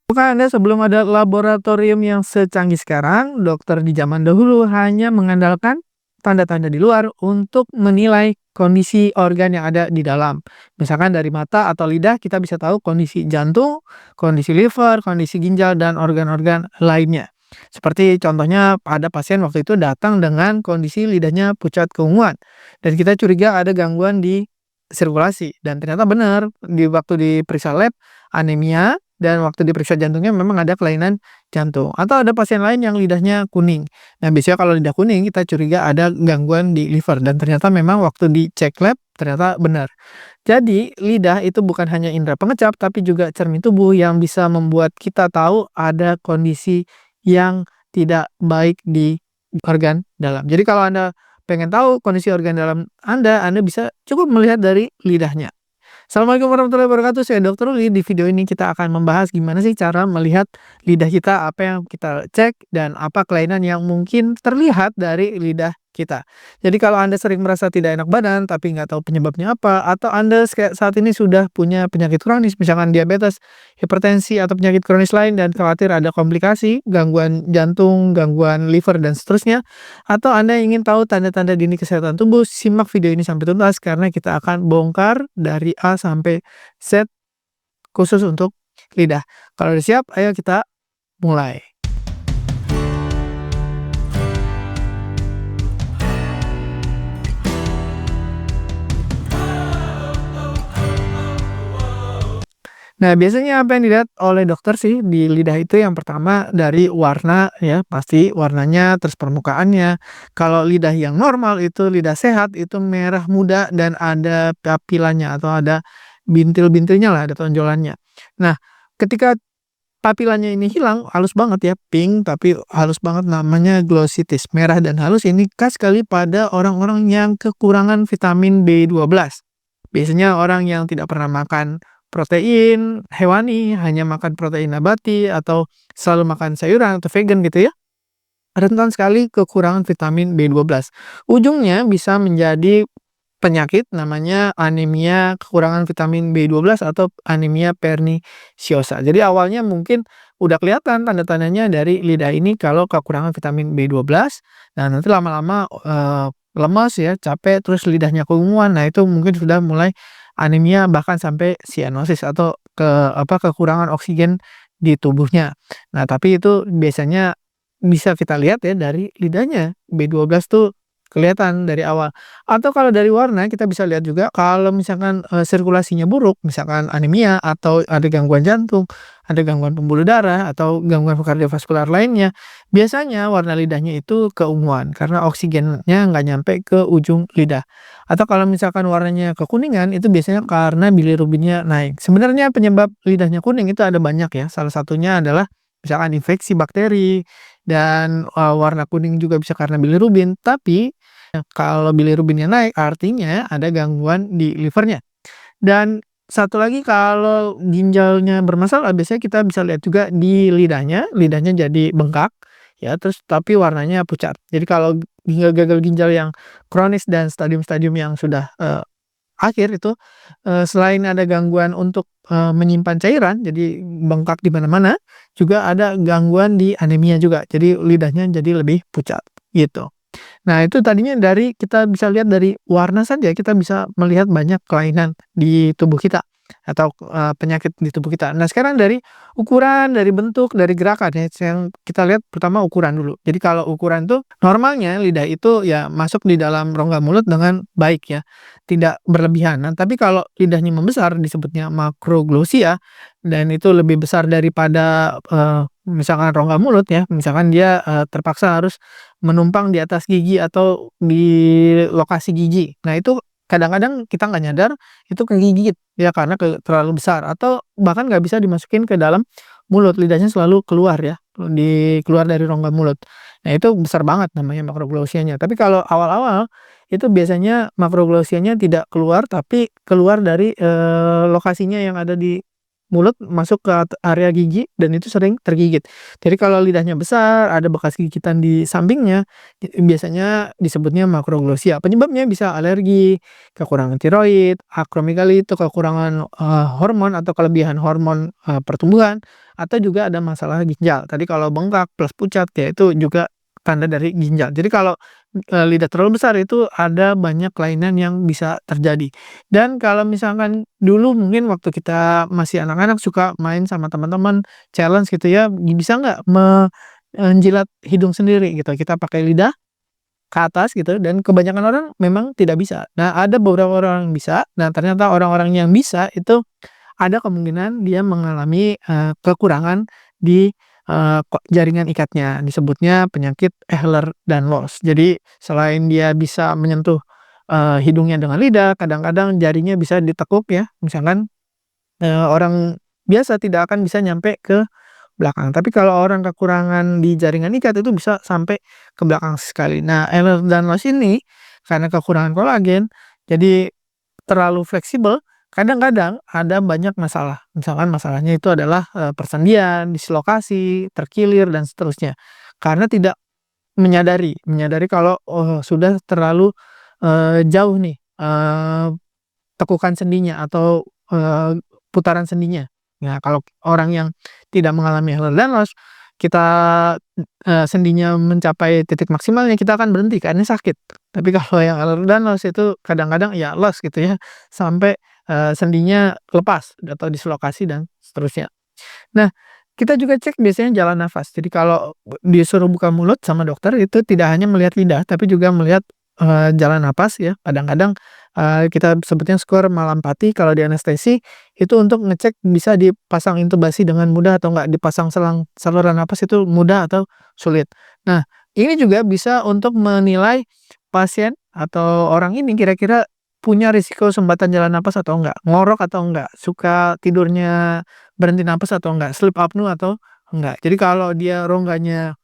Bukan Anda sebelum ada laboratorium yang secanggih sekarang, dokter di zaman dahulu hanya mengandalkan tanda-tanda di luar untuk menilai kondisi organ yang ada di dalam. Misalkan dari mata atau lidah kita bisa tahu kondisi jantung, kondisi liver, kondisi ginjal, dan organ-organ lainnya. Seperti contohnya pada pasien waktu itu datang dengan kondisi lidahnya pucat keunguan dan kita curiga ada gangguan di sirkulasi dan ternyata benar di waktu diperiksa lab anemia dan waktu diperiksa jantungnya memang ada kelainan jantung. Atau ada pasien lain yang lidahnya kuning. Nah, biasanya kalau lidah kuning kita curiga ada gangguan di liver dan ternyata memang waktu dicek lab ternyata benar. Jadi, lidah itu bukan hanya indera pengecap tapi juga cermin tubuh yang bisa membuat kita tahu ada kondisi yang tidak baik di organ dalam. Jadi kalau Anda pengen tahu kondisi organ dalam Anda bisa cukup melihat dari lidahnya. Assalamualaikum warahmatullahi wabarakatuh, saya Dokter Uli. Di video ini kita akan membahas gimana sih cara melihat lidah kita, apa yang kita cek, dan apa kelainan yang mungkin terlihat dari lidah kita. Jadi kalau Anda sering merasa tidak enak badan, tapi nggak tahu penyebabnya apa, atau Anda saat ini sudah punya penyakit kronis, misalkan diabetes, hipertensi, atau penyakit kronis lain, dan khawatir ada komplikasi, gangguan jantung, gangguan liver, dan seterusnya, atau Anda ingin tahu tanda-tanda dini kesehatan tubuh, simak video ini sampai tuntas karena kita akan bongkar dari A sampai Z khusus untuk lidah. Kalau udah siap, ayo kita mulai. Nah, biasanya apa yang dilihat oleh dokter sih di lidah itu yang pertama dari warna ya, pasti warnanya, terus permukaannya. Kalau lidah yang normal itu lidah sehat itu merah muda dan ada papilanya atau ada bintil-bintilnya lah, ada tonjolannya. Nah, ketika papilanya ini hilang, halus banget ya, pink tapi halus banget namanya glossitis, merah dan halus ini khas sekali pada orang-orang yang kekurangan vitamin B12. Biasanya orang yang tidak pernah makan protein hewani, hanya makan protein nabati atau selalu makan sayuran atau vegan gitu ya, rentan sekali kekurangan vitamin B12. Ujungnya bisa menjadi penyakit namanya anemia kekurangan vitamin B12 atau anemia pernisiosa. Jadi awalnya mungkin udah kelihatan tanda-tandanya dari lidah ini kalau kekurangan vitamin B12. Nah, nanti lama-lama lemas ya, capek, terus lidahnya keunguan. Nah, itu mungkin sudah mulai anemia bahkan sampai sianosis atau kekurangan oksigen di tubuhnya. Nah, tapi itu biasanya bisa kita lihat ya dari lidahnya, B12 tuh kelihatan dari awal. Atau kalau dari warna kita bisa lihat juga kalau misalkan, sirkulasinya buruk, misalkan anemia atau ada gangguan jantung, ada gangguan pembuluh darah atau gangguan kardiovaskular lainnya, biasanya warna lidahnya itu keunguan karena oksigennya nggak nyampe ke ujung lidah. Atau kalau misalkan warnanya kekuningan itu biasanya karena bilirubinnya naik. Sebenarnya penyebab lidahnya kuning itu ada banyak ya, salah satunya adalah misalkan infeksi bakteri dan, warna kuning juga bisa karena bilirubin, tapi kalau bilirubinnya naik artinya ada gangguan di livernya. Dan satu lagi kalau ginjalnya bermasalah biasanya kita bisa lihat juga di lidahnya jadi bengkak ya, terus tapi warnanya pucat. Jadi kalau gagal ginjal yang kronis dan stadium-stadium yang sudah, akhir itu, selain ada gangguan untuk, menyimpan cairan, jadi bengkak di mana-mana, juga ada gangguan di anemia juga, jadi lidahnya jadi lebih pucat, gitu. Nah, itu tadinya dari kita bisa lihat dari warna saja kita bisa melihat banyak kelainan di tubuh kita atau, penyakit di tubuh kita. Nah, sekarang dari ukuran, dari bentuk, dari gerakan ya, yang kita lihat pertama ukuran dulu. Jadi kalau ukuran tuh normalnya lidah itu ya masuk di dalam rongga mulut dengan baik ya, tidak berlebihan. Nah, tapi kalau lidahnya membesar disebutnya makroglossia dan itu lebih besar daripada, misalkan rongga mulut ya, misalkan dia, terpaksa harus menumpang di atas gigi atau di lokasi gigi. Nah, itu kadang-kadang kita nggak nyadar itu kegigit ya karena terlalu besar atau bahkan nggak bisa dimasukin ke dalam mulut, lidahnya selalu keluar ya, keluar dari rongga mulut. Nah, itu besar banget namanya makroglossianya. Tapi kalau awal-awal itu biasanya makroglossianya tidak keluar tapi keluar dari, lokasinya yang ada di mulut masuk ke area gigi dan itu sering tergigit. Jadi kalau lidahnya besar, ada bekas gigitan di sampingnya, biasanya disebutnya makroglossia. Penyebabnya bisa alergi, kekurangan tiroid, akromegali itu kekurangan, hormon atau kelebihan hormon, pertumbuhan, atau juga ada masalah ginjal. Tadi kalau bengkak plus pucat ya itu juga tanda dari ginjal. Jadi kalau, lidah terlalu besar itu ada banyak kelainan yang bisa terjadi. Dan kalau misalkan dulu mungkin waktu kita masih anak-anak suka main sama teman-teman, challenge gitu ya, bisa nggak menjilat hidung sendiri gitu, kita pakai lidah ke atas gitu dan kebanyakan orang memang tidak bisa. Nah, ada beberapa orang yang bisa, nah ternyata orang-orang yang bisa itu ada kemungkinan dia mengalami, kekurangan di, jaringan ikatnya, disebutnya penyakit Ehlers-Danlos. Jadi selain dia bisa menyentuh, hidungnya dengan lidah, kadang-kadang jarinya bisa ditekuk ya, misalkan, orang biasa tidak akan bisa nyampe ke belakang, tapi kalau orang kekurangan di jaringan ikat itu bisa sampai ke belakang sekali. Nah, Ehlers-Danlos ini karena kekurangan kolagen, jadi terlalu fleksibel, kadang-kadang ada banyak masalah. Misalkan masalahnya itu adalah, persendian, dislokasi, terkilir, dan seterusnya. Karena tidak menyadari kalau, oh sudah terlalu, jauh nih, tekukan sendinya atau, putaran sendinya. Nah, kalau orang yang tidak mengalami Ehlers-Danlos, kita, sendinya mencapai titik maksimalnya, kita akan berhenti karena sakit. Tapi kalau yang Ehlers-Danlos itu kadang-kadang ya los gitu ya, sampai, sendinya lepas atau dislokasi dan seterusnya. Nah, kita juga cek biasanya jalan nafas. Jadi kalau disuruh buka mulut sama dokter itu tidak hanya melihat lidah, tapi juga melihat, jalan napas ya. Kadang-kadang, kita sebutnya skor malampati kalau di anestesi, itu untuk ngecek bisa dipasang intubasi dengan mudah atau enggak, dipasang selang saluran napas itu mudah atau sulit. Nah, ini juga bisa untuk menilai pasien atau orang ini kira-kira punya risiko sumbatan jalan napas atau enggak, ngorok atau enggak, suka tidurnya berhenti napas atau enggak, sleep apnea atau enggak. Jadi kalau dia rongganya,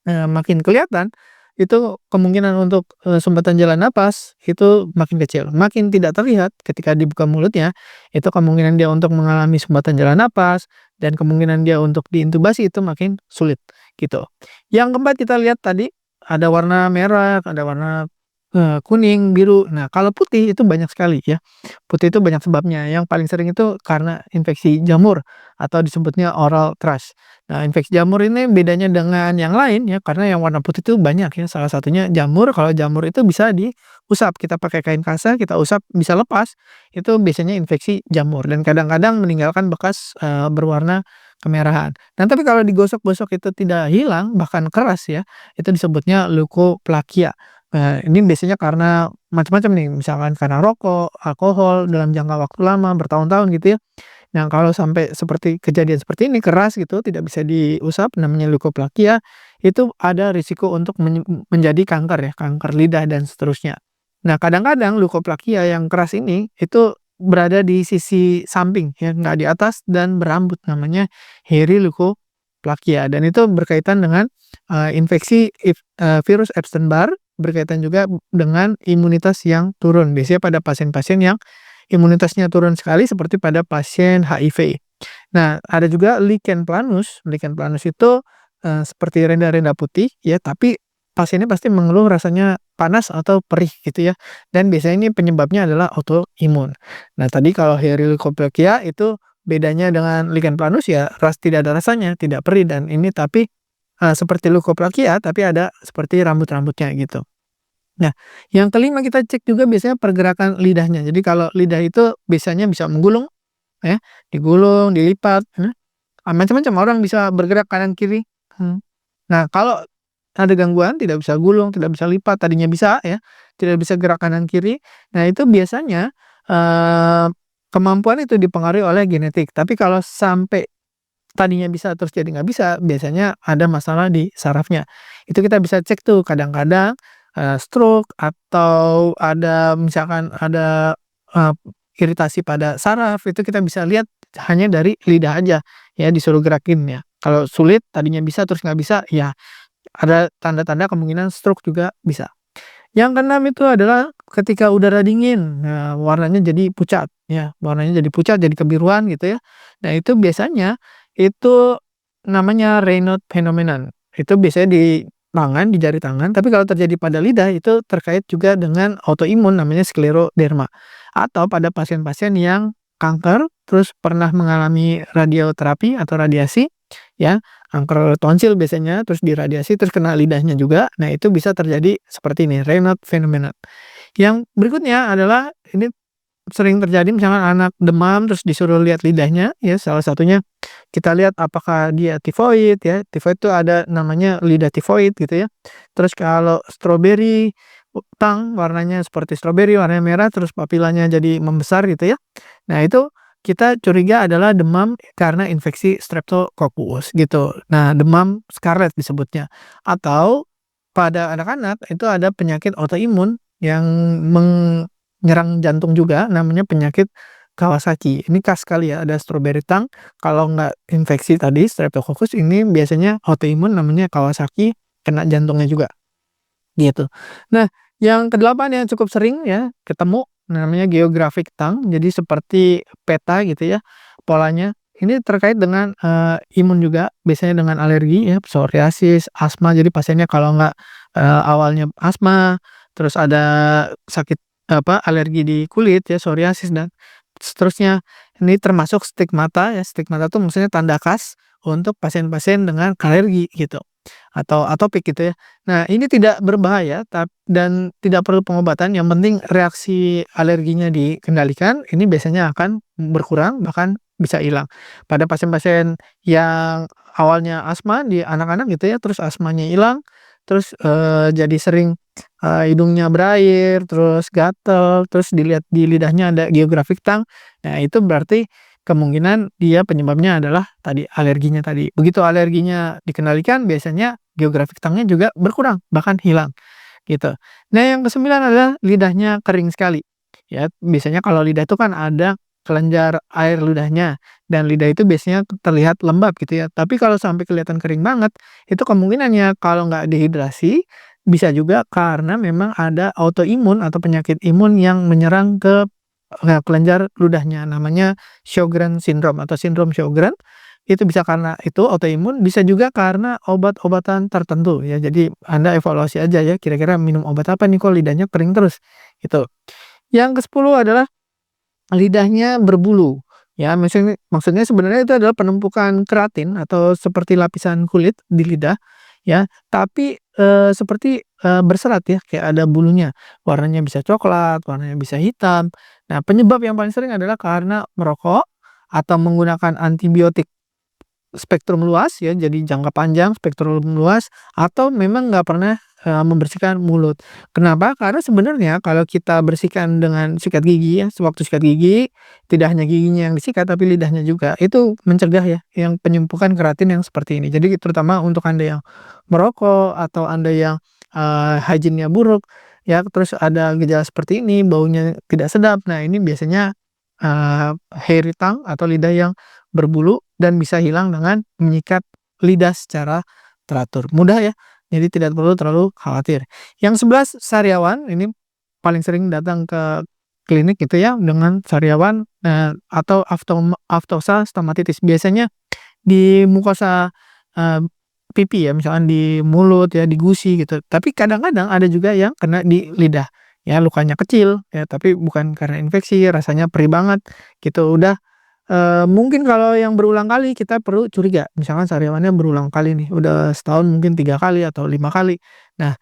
makin kelihatan, itu kemungkinan untuk, sumbatan jalan napas itu makin kecil. Makin tidak terlihat ketika dibuka mulutnya, itu kemungkinan dia untuk mengalami sumbatan jalan napas dan kemungkinan dia untuk diintubasi itu makin sulit, gitu. Yang keempat kita lihat tadi, ada warna merah, ada warna, kuning, biru. Nah, kalau putih itu banyak sekali ya. Putih itu banyak sebabnya, yang paling sering itu karena infeksi jamur atau disebutnya oral thrush. Nah, infeksi jamur ini bedanya dengan yang lain ya, karena yang warna putih itu banyak ya, salah satunya jamur. Kalau jamur itu bisa diusap, kita pakai kain kasa, kita usap bisa lepas, itu biasanya infeksi jamur dan kadang-kadang meninggalkan bekas, berwarna kemerahan. Nah, tapi kalau digosok-gosok itu tidak hilang, bahkan keras ya, itu disebutnya leukoplakia. Nah, ini biasanya karena macam-macam nih, misalkan karena rokok, alkohol dalam jangka waktu lama, bertahun-tahun gitu ya. Nah, kalau sampai seperti kejadian seperti ini, keras gitu, tidak bisa diusap, namanya leukoplakia, itu ada risiko untuk menjadi kanker ya, kanker lidah dan seterusnya. Nah, kadang-kadang leukoplakia yang keras ini, itu berada di sisi samping ya, nggak di atas dan berambut, namanya hairy leukoplakia dan itu berkaitan dengan, infeksi virus Epstein-Barr, berkaitan juga dengan imunitas yang turun, biasanya pada pasien-pasien yang imunitasnya turun sekali seperti pada pasien HIV. Nah, ada juga lichen planus. Lichen planus itu, seperti renda-renda putih ya, tapi pasiennya pasti mengeluh rasanya panas atau perih gitu ya, dan biasanya ini penyebabnya adalah autoimun. Nah, tadi kalau hairy leukoplakia itu bedanya dengan lichen planus ya tidak ada rasanya, tidak perih dan ini tapi, seperti leukoplakia tapi ada seperti rambut-rambutnya gitu. Nah, yang kelima kita cek juga biasanya pergerakan lidahnya. Jadi kalau lidah itu biasanya bisa menggulung ya, digulung, dilipat, macam-macam orang bisa bergerak kanan kiri, mhm. Nah, kalau ada gangguan tidak bisa gulung, tidak bisa lipat, tadinya bisa ya, tidak bisa gerak kanan kiri. Nah, itu biasanya, eee, kemampuan itu dipengaruhi oleh genetik. Tapi kalau sampai tadinya bisa terus jadi nggak bisa, biasanya ada masalah di sarafnya. Itu kita bisa cek tuh kadang-kadang, stroke atau ada misalkan ada, eee, iritasi pada saraf, itu kita bisa lihat hanya dari lidah aja ya, disuruh gerakin ya. Kalau sulit tadinya bisa terus nggak bisa, ya ada tanda-tanda kemungkinan stroke juga bisa. Yang keenam itu adalah ketika udara dingin, nah warnanya jadi pucat ya, warnanya jadi pucat, jadi kebiruan gitu ya. Nah itu biasanya itu namanya Raynaud phenomenon. Itu biasanya di tangan, di jari tangan, tapi kalau terjadi pada lidah itu terkait juga dengan autoimun namanya skleroderma. Atau pada pasien-pasien yang kanker, terus pernah mengalami radioterapi atau radiasi ya, kanker tonsil biasanya, terus diradiasi, terus kena lidahnya juga. Nah, itu bisa terjadi seperti ini, Raynaud phenomenon. Yang berikutnya adalah ini sering terjadi misalkan anak demam terus disuruh lihat lidahnya ya, salah satunya kita lihat apakah dia tifoid ya. Tifoid itu ada namanya lidah tifoid gitu ya. Terus kalau stroberi tang warnanya seperti stroberi, warnanya merah, terus papilanya jadi membesar gitu ya. Nah, itu kita curiga adalah demam karena infeksi Streptococcus gitu. Nah, demam scarlet disebutnya. Atau pada anak-anak itu ada penyakit autoimun yang menyerang jantung juga namanya penyakit Kawasaki. Ini khas sekali ya, ada strawberry tongue. Kalau nggak infeksi tadi Streptococcus, ini biasanya autoimun namanya Kawasaki, kena jantungnya juga. Gitu. Nah, yang kedelapan yang cukup sering ya ketemu namanya geographic tongue. Jadi seperti peta gitu ya polanya. Ini terkait dengan, imun juga, biasanya dengan alergi ya, psoriasis, asma. Jadi pasiennya kalau nggak, awalnya asma, terus ada sakit alergi di kulit ya, psoriasis dan seterusnya. Ini termasuk stigmata ya, stigmata itu maksudnya tanda khas untuk pasien-pasien dengan alergi gitu, atau atopik gitu ya. Nah, ini tidak berbahaya dan tidak perlu pengobatan, yang penting reaksi alerginya dikendalikan, ini biasanya akan berkurang, bahkan bisa hilang. Pada pasien-pasien yang awalnya asma di anak-anak gitu ya, terus asmanya hilang, terus, jadi sering, hidungnya berair, terus gatal, terus dilihat di lidahnya ada geographic tongue. Nah, itu berarti kemungkinan dia penyebabnya adalah tadi alerginya tadi. Begitu alerginya dikendalikan, biasanya geographic tongue-nya juga berkurang, bahkan hilang, gitu. Nah, yang kesembilan adalah lidahnya kering sekali, ya. Biasanya kalau lidah itu kan ada kelenjar air lidahnya, dan lidah itu biasanya terlihat lembab gitu ya. Tapi kalau sampai kelihatan kering banget, itu kemungkinannya kalau nggak dehidrasi, bisa juga karena memang ada autoimun atau penyakit imun yang menyerang ke, kelenjar ludahnya, namanya Sjogren syndrome atau sindrom Sjogren. Itu bisa karena itu autoimun, bisa juga karena obat-obatan tertentu ya. Jadi Anda evaluasi aja ya, kira-kira minum obat apa nih kok lidahnya kering terus, gitu. Yang ke-10 adalah lidahnya berbulu, ya. Maksudnya maksudnya sebenarnya itu adalah penumpukan keratin atau seperti lapisan kulit di lidah, ya, tapi, seperti, berserat ya, kayak ada bulunya. Warnanya bisa coklat, warnanya bisa hitam. Nah, penyebab yang paling sering adalah karena merokok atau menggunakan antibiotik spektrum luas ya, jadi jangka panjang, spektrum luas, atau memang nggak pernah, membersihkan mulut. Kenapa? Karena sebenarnya kalau kita bersihkan dengan sikat gigi ya, sewaktu sikat gigi, tidak hanya giginya yang disikat, tapi lidahnya juga, itu mencegah ya, yang penumpukan keratin yang seperti ini. Jadi terutama untuk Anda yang merokok, atau Anda yang, hygiene-nya buruk, ya, terus ada gejala seperti ini, baunya tidak sedap. Nah, ini biasanya, hairy tongue atau lidah yang berbulu dan bisa hilang dengan menyikat lidah secara teratur. Mudah ya, jadi tidak perlu terlalu khawatir. Yang 11 sariawan, ini paling sering datang ke klinik gitu ya dengan sariawan, atau aftosa stomatitis. Biasanya di mukosa, eee, pipi ya, misalkan di mulut ya, di gusi gitu. Tapi kadang-kadang ada juga yang kena di lidah. Ya lukanya kecil ya, tapi bukan karena infeksi, rasanya perih banget gitu. Udah, mungkin kalau yang berulang kali kita perlu curiga, misalkan sariawannya berulang kali nih, udah setahun mungkin 3 kali atau 5 kali. Nah,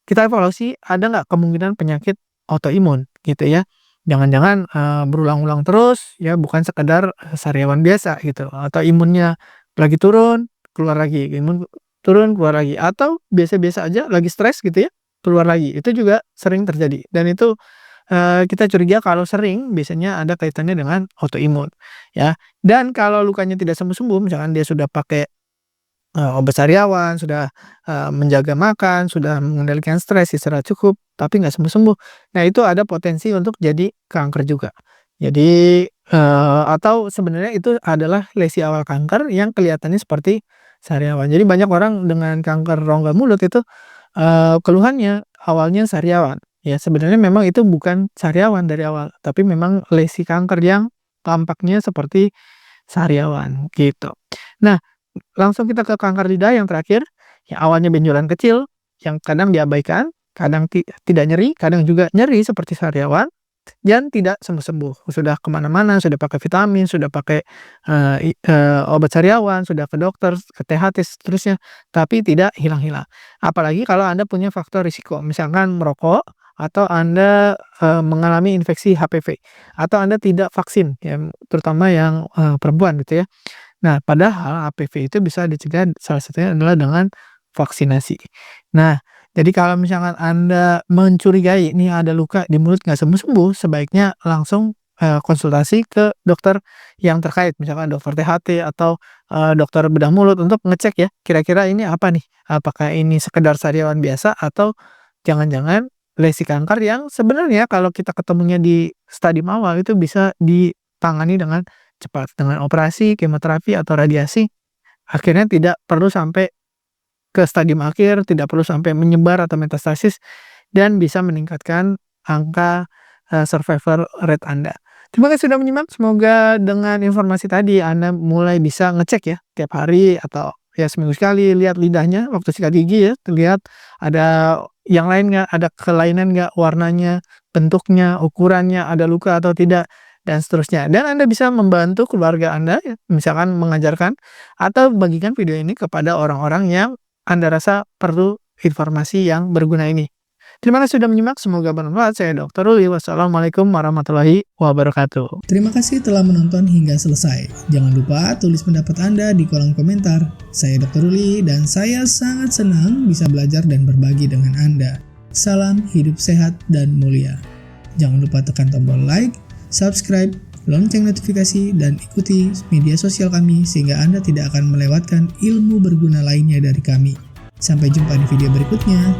kita evaluasi ada nggak kemungkinan penyakit autoimun gitu ya. Jangan-jangan, berulang-ulang terus ya, bukan sekedar, sariawan biasa gitu, atau imunnya lagi turun, keluar lagi, imun turun, keluar lagi, atau biasa-biasa aja lagi stres gitu ya, keluar lagi. Itu juga sering terjadi dan itu, kita curiga kalau sering biasanya ada kaitannya dengan autoimun ya. Dan kalau lukanya tidak sembuh-sembuh, misalkan dia sudah pakai, obat sariawan, sudah, menjaga makan, sudah mengendalikan stres, istirahat cukup, tapi nggak sembuh-sembuh. Nah, itu ada potensi untuk jadi kanker juga. Jadi, atau sebenarnya itu adalah lesi awal kanker yang kelihatannya seperti sariawan. Jadi banyak orang dengan kanker rongga mulut itu, keluhannya awalnya sariawan. Ya sebenarnya memang itu bukan sariawan dari awal, tapi memang lesi kanker yang tampaknya seperti sariawan, gitu. Nah, langsung kita ke kanker lidah yang terakhir, yang awalnya benjolan kecil, yang kadang diabaikan, kadang tidak nyeri, kadang juga nyeri seperti sariawan, dan tidak sembuh-sembuh. Sudah kemana-mana, sudah pakai vitamin, sudah pakai obat sariawan, sudah ke dokter, ke THT, seterusnya, tapi tidak hilang-hilang. Apalagi kalau Anda punya faktor risiko, misalkan merokok, atau Anda mengalami infeksi HPV, atau Anda tidak vaksin, ya, terutama yang perempuan gitu ya. Nah, padahal HPV itu bisa dicegah salah satunya adalah dengan vaksinasi. Nah, jadi kalau misalkan Anda mencurigai nih ada luka di mulut nggak sembuh-sembuh, sebaiknya langsung konsultasi ke dokter yang terkait, misalkan dokter THT atau dokter bedah mulut untuk ngecek ya, kira-kira ini apa nih? Apakah ini sekedar sariawan biasa atau jangan-jangan lesi kanker yang sebenarnya kalau kita ketemunya di stadium awal itu bisa ditangani dengan cepat, dengan operasi, kemoterapi, atau radiasi, akhirnya tidak perlu sampai ke stadium akhir, tidak perlu sampai menyebar atau metastasis, dan bisa meningkatkan angka survival rate Anda. Terima kasih sudah menyimak, semoga dengan informasi tadi Anda mulai bisa ngecek ya, tiap hari atau ya seminggu sekali, lihat lidahnya waktu sikat gigi ya, lihat ada yang lain nggak, ada kelainan nggak, warnanya, bentuknya, ukurannya, ada luka atau tidak, dan seterusnya. Dan Anda bisa membantu keluarga Anda ya, misalkan mengajarkan atau bagikan video ini kepada orang-orang yang Anda rasa perlu informasi yang berguna ini. Terima kasih sudah menyimak, semoga bermanfaat. Saya Dr. Ruli, wassalamualaikum warahmatullahi wabarakatuh. Terima kasih telah menonton hingga selesai. Jangan lupa tulis pendapat Anda di kolom komentar. Saya Dr. Ruli dan saya sangat senang bisa belajar dan berbagi dengan Anda. Salam hidup sehat dan mulia. Jangan lupa tekan tombol like, subscribe, lonceng notifikasi, dan ikuti media sosial kami sehingga Anda tidak akan melewatkan ilmu berguna lainnya dari kami. Sampai jumpa di video berikutnya.